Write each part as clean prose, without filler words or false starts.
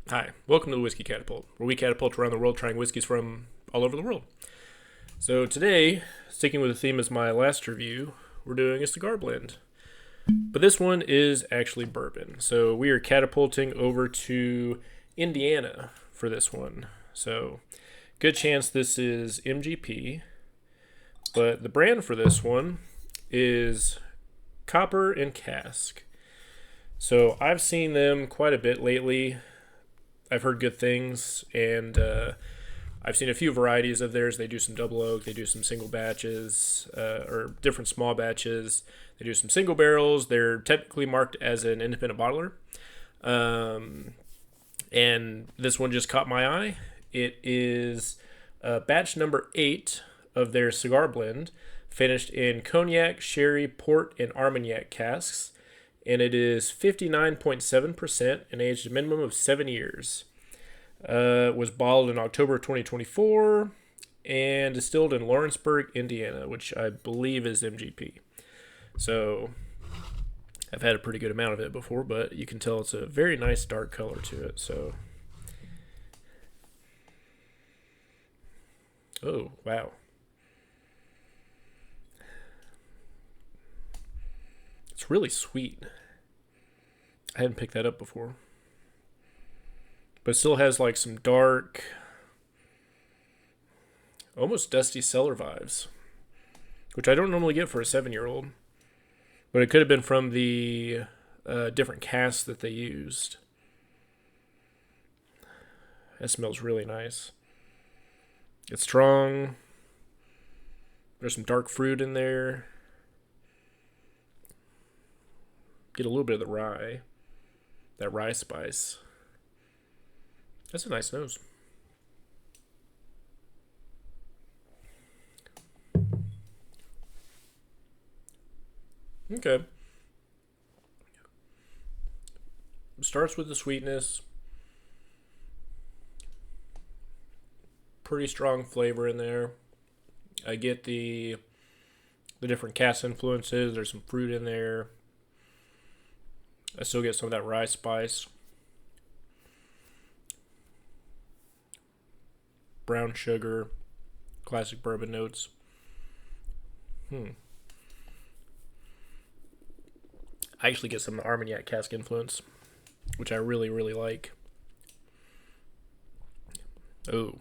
Hi, welcome to the Whiskey Catapult, where we catapult around the world trying whiskeys from all over the world. So today, sticking with the theme as my last review, we're doing a cigar blend. But this one is actually bourbon. So we are catapulting over to Indiana for this one. So good chance this is MGP. But the brand for this one is Copper and Cask. So I've seen them quite a bit lately. I've heard good things, and I've seen a few varieties of theirs. They do some double oak, they do some single batches, or different small batches. They do some single barrels. They're technically marked as an independent bottler. And this one just caught my eye. It is batch number 8 of their cigar blend, finished in cognac, sherry, port, and armagnac casks. And it is 59.7% and aged a minimum of 7 years. Was bottled in October 2024 and distilled in Lawrenceburg, Indiana, which I believe is MGP. So I've had a pretty good amount of it before, but you can tell it's a very nice dark color to it. So, oh, wow. It's really sweet. I hadn't picked that up before. But it still has like some dark, almost dusty cellar vibes, which I don't normally get for a 7-year-old. But it could have been from the different casks that they used. That smells really nice. It's strong. There's some dark fruit in there. Get a little bit of the rye. That rye spice. That's a nice nose. Okay. Starts with the sweetness. Pretty strong flavor in there. I get the different cask influences. There's some fruit in there. I still get some of that rye spice. Brown sugar. Classic bourbon notes. I actually get some Armagnac cask influence, which I really, really like. Oh.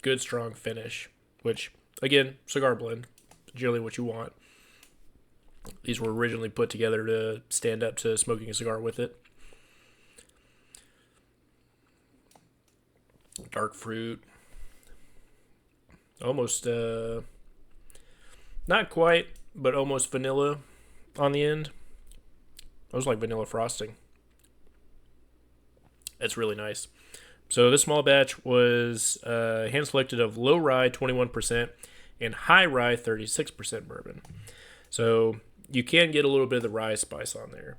Good, strong finish, which, again, cigar blend. Generally what you want. These were originally put together to stand up to smoking a cigar with it. Dark fruit. Almost, not quite, but almost vanilla on the end. Almost like vanilla frosting. That's really nice. So this small batch was hand selected of low rye 21% and high rye 36% bourbon. So you can get a little bit of the rye spice on there.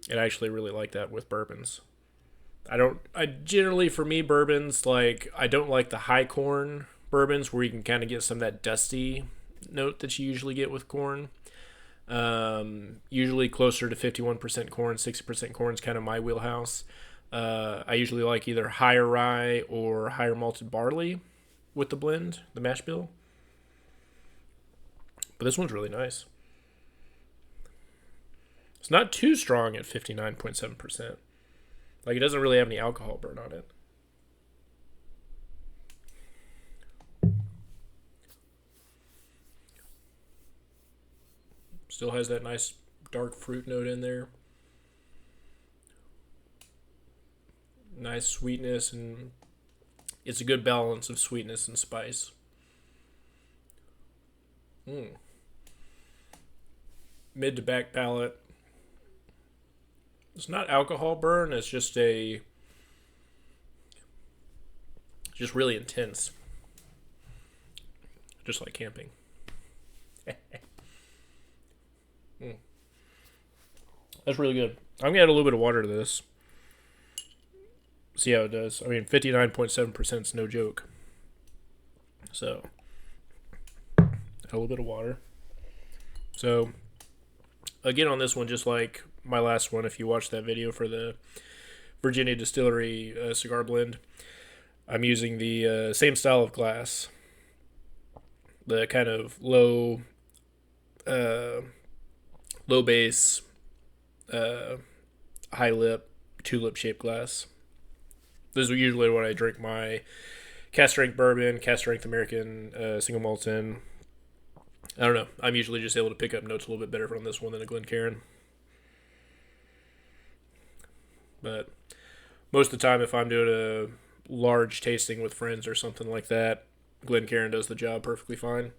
And I actually really like that with bourbons. I generally, for me, bourbons, like, I don't like the high corn bourbons where you can kind of get some of that dusty note that you usually get with corn. Usually closer to 51% corn, 60% corn is kind of my wheelhouse. I usually like either higher rye or higher malted barley with the blend, the mash bill. But this one's really nice. It's not too strong at 59.7%. Like, it doesn't really have any alcohol burn on it. Still has that nice dark fruit note in there. Nice sweetness, and it's a good balance of sweetness and spice. Mid to back palate. It's not alcohol burn, it's just really intense. Just like camping. That's really good. I'm gonna add a little bit of water to this. See how it does. I mean, 59.7% is no joke. So, add a little bit of water. So, again on this one, just like my last one, if you watched that video for the Virginia Distillery cigar blend. I'm using the same style of glass, the kind of low base, high lip, tulip shaped glass. This is usually when I drink my cast strength bourbon, cast strength American single malts in. I don't know. I'm usually just able to pick up notes a little bit better from this one than a Glencairn. But most of the time, if I'm doing a large tasting with friends or something like that, Glencairn does the job perfectly fine.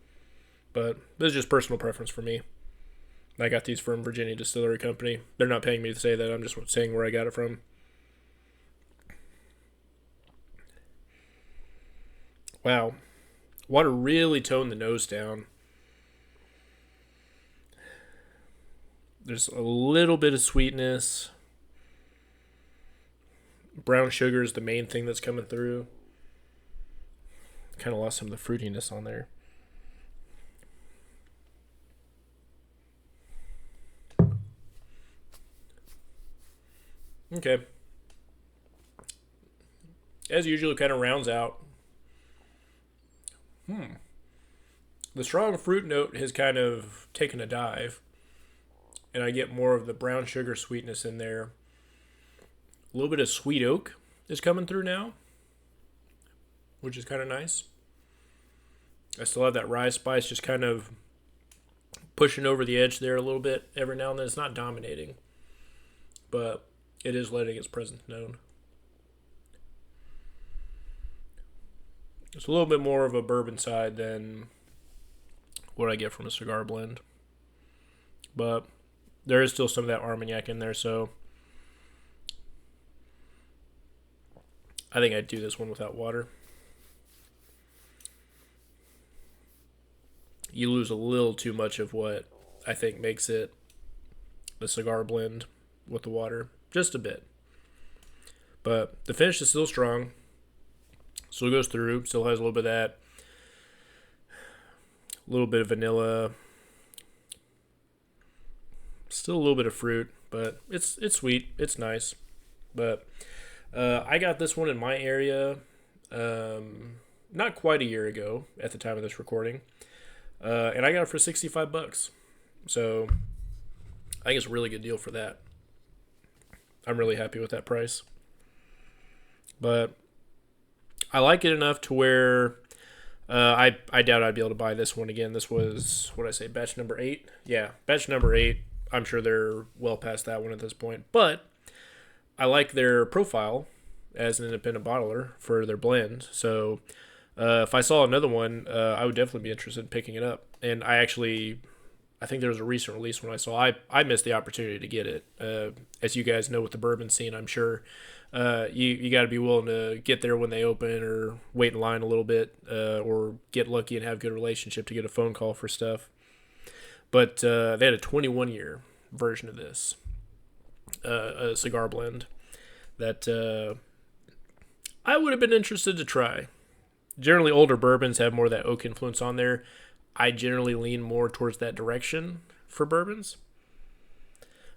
But this is just personal preference for me. I got these from Virginia Distillery Company. They're not paying me to say that. I'm just saying where I got it from. Wow. Water really toned the nose down. There's a little bit of sweetness. Brown sugar is the main thing that's coming through. Kind of lost some of the fruitiness on there. Okay. As usual, it kind of rounds out. The strong fruit note has kind of taken a dive, and I get more of the brown sugar sweetness in there. A little bit of sweet oak is coming through now, which is kind of nice. I still have that rye spice just kind of pushing over the edge there a little bit every now and then. It's not dominating, but it is letting its presence known. It's a little bit more of a bourbon side than what I get from a cigar blend. But there is still some of that Armagnac in there, so I think I'd do this one without water. You lose a little too much of what I think makes it the cigar blend with the water. Just a bit. But the finish is still strong. Still goes through. Still has a little bit of that. A little bit of vanilla. Still a little bit of fruit. But it's sweet. It's nice. But I got this one in my area not quite a year ago at the time of this recording. And I got it for $65. So I think it's a really good deal for that. I'm really happy with that price. But I like it enough to where I doubt I'd be able to buy this one again. This was, what did I say, batch number 8? Yeah, batch number 8. I'm sure they're well past that one at this point. But I like their profile as an independent bottler for their blend. So if I saw another one, I would definitely be interested in picking it up. And I think there was a recent release when I saw. I missed the opportunity to get it. As you guys know with the bourbon scene, I'm sure you got to be willing to get there when they open or wait in line a little bit or get lucky and have a good relationship to get a phone call for stuff. But they had a 21-year version of this, a cigar blend that I would have been interested to try. Generally, older bourbons have more of that oak influence on there. I generally lean more towards that direction for bourbons.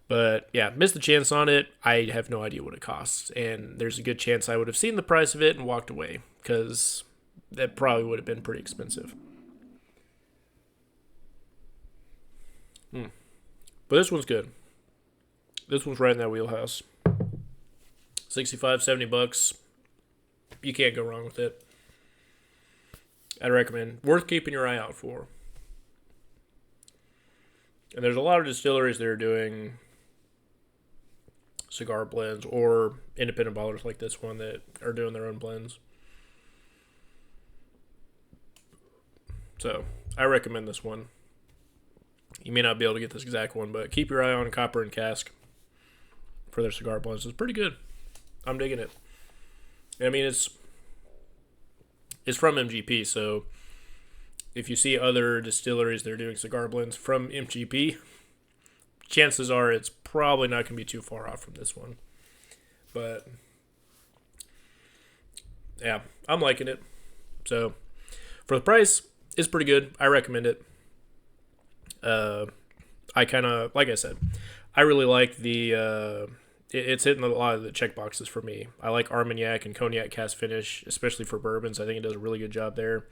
But yeah, missed the chance on it. I have no idea what it costs. And there's a good chance I would have seen the price of it and walked away, because that probably would have been pretty expensive. But this one's good. This one's right in that wheelhouse. $65-$70. You can't go wrong with it. I'd recommend. Worth keeping your eye out for. And there's a lot of distilleries that are doing cigar blends or independent bottlers like this one that are doing their own blends. So I recommend this one. You may not be able to get this exact one, but keep your eye on Copper and Cask for their cigar blends. It's pretty good. I'm digging it. I mean, it's from MGP, so if you see other distilleries that are doing cigar blends from MGP, chances are it's probably not going to be too far off from this one. But yeah, I'm liking it. So for the price, it's pretty good. I recommend it. I kind of, like I said, I really like the it's hitting a lot of the check boxes for me. I like Armagnac and Cognac cask finish, especially for bourbons. I think it does a really good job there.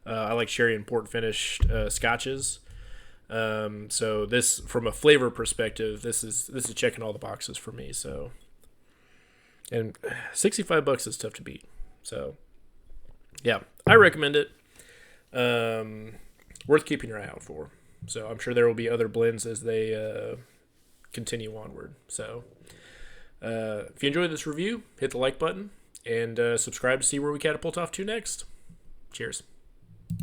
I like sherry and port finished scotches. So this, from a flavor perspective, this is checking all the boxes for me. So, and $65 is tough to beat. So, yeah, I recommend it. Worth keeping your eye out for. So I'm sure there will be other blends as they continue onward. So if you enjoyed this review, hit the like button and subscribe to see where we catapult off to next. Cheers.